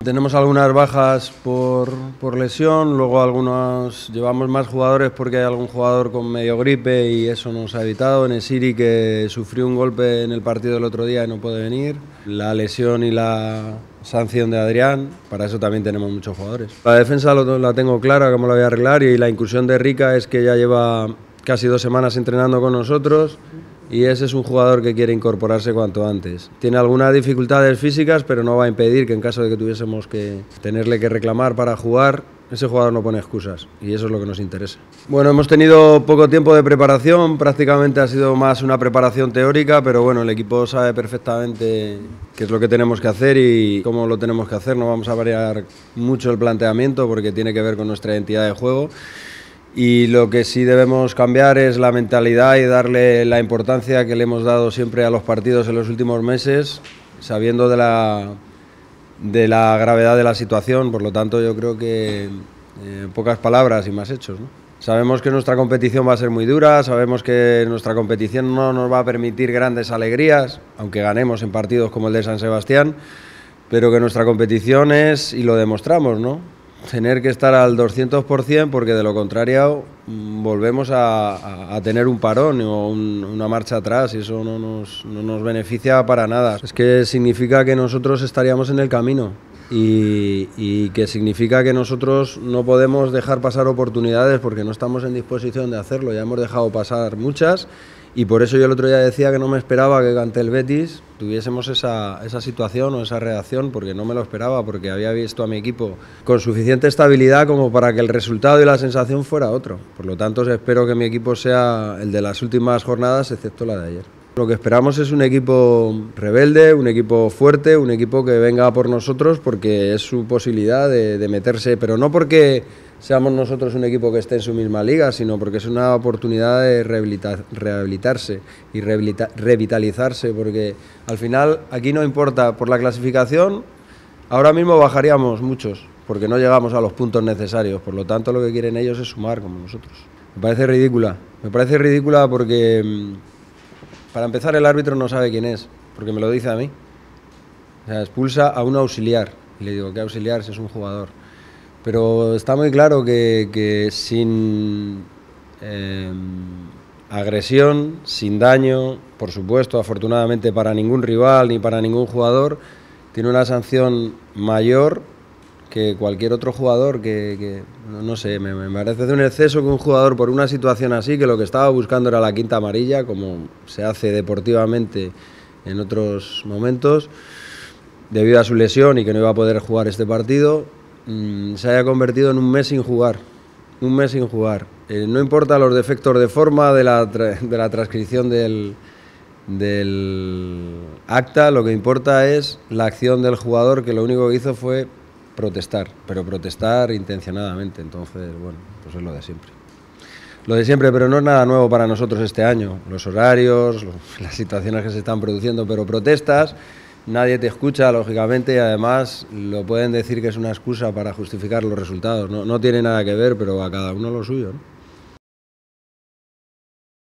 Tenemos algunas bajas por lesión, luego llevamos más jugadores porque hay algún jugador con medio gripe y eso nos ha evitado. Nesiri, que sufrió un golpe en el partido del otro día y no puede venir. La lesión y la sanción de Adrián, para eso también tenemos muchos jugadores. La defensa la tengo clara cómo la voy a arreglar, y la incursión de Rica es que ya lleva casi 2 semanas entrenando con nosotros. Y ese es un jugador que quiere incorporarse cuanto antes. Tiene algunas dificultades físicas, pero no va a impedir que en caso de que tuviésemos que tenerle que reclamar para jugar, ese jugador no pone excusas, y eso es lo que nos interesa. Bueno, hemos tenido poco tiempo de preparación, prácticamente ha sido más una preparación teórica, pero bueno, el equipo sabe perfectamente qué es lo que tenemos que hacer y cómo lo tenemos que hacer. No vamos a variar mucho el planteamiento porque tiene que ver con nuestra identidad de juego. Y lo que sí debemos cambiar es la mentalidad y darle la importancia que le hemos dado siempre a los partidos en los últimos meses, sabiendo de la gravedad de la situación. Por lo tanto, yo creo que pocas palabras y más hechos, ¿no? Sabemos que nuestra competición va a ser muy dura, sabemos que nuestra competición no nos va a permitir grandes alegrías, aunque ganemos en partidos como el de San Sebastián, pero que nuestra competición es, y lo demostramos, ¿no?, tener que estar al 200%, porque de lo contrario volvemos a tener un parón o una marcha atrás, y eso no nos beneficia para nada. Es que significa que nosotros estaríamos en el camino y que significa que nosotros no podemos dejar pasar oportunidades porque no estamos en disposición de hacerlo. Ya hemos dejado pasar muchas, y por eso yo el otro día decía que no me esperaba que ante el Betis tuviésemos esa situación o esa reacción, porque no me lo esperaba, porque había visto a mi equipo con suficiente estabilidad como para que el resultado y la sensación fuera otro. Por lo tanto, espero que mi equipo sea el de las últimas jornadas, excepto la de ayer. Lo que esperamos es un equipo rebelde, un equipo fuerte, un equipo que venga por nosotros, porque es su posibilidad de meterse, pero no porque seamos nosotros un equipo que esté en su misma liga, sino porque es una oportunidad de rehabilitarse y revitalizarse, porque al final aquí no importa, por la clasificación ahora mismo bajaríamos muchos, porque no llegamos a los puntos necesarios. Por lo tanto, lo que quieren ellos es sumar como nosotros. Me parece ridícula porque, para empezar, el árbitro no sabe quién es, porque me lo dice a mí. O sea, expulsa a un auxiliar, y le digo, ¿qué auxiliar si es un jugador? Pero está muy claro que sin agresión, sin daño, por supuesto, afortunadamente para ningún rival ni para ningún jugador, tiene una sanción mayor que cualquier otro jugador que no sé, me parece de un exceso que un jugador, por una situación así, que lo que estaba buscando era la quinta amarilla, como se hace deportivamente en otros momentos, debido a su lesión y que no iba a poder jugar este partido, se haya convertido en un mes sin jugar. Un mes sin jugar. No importa los defectos de forma de la transcripción del acta, lo que importa es la acción del jugador, que lo único que hizo fue protestar, pero protestar intencionadamente. Entonces, bueno, pues es lo de siempre. Lo de siempre, pero no es nada nuevo para nosotros este año. Los horarios, las situaciones que se están produciendo, pero protestas, nadie te escucha, lógicamente, y además lo pueden decir que es una excusa para justificar los resultados. No tiene nada que ver, pero a cada uno lo suyo, ¿no?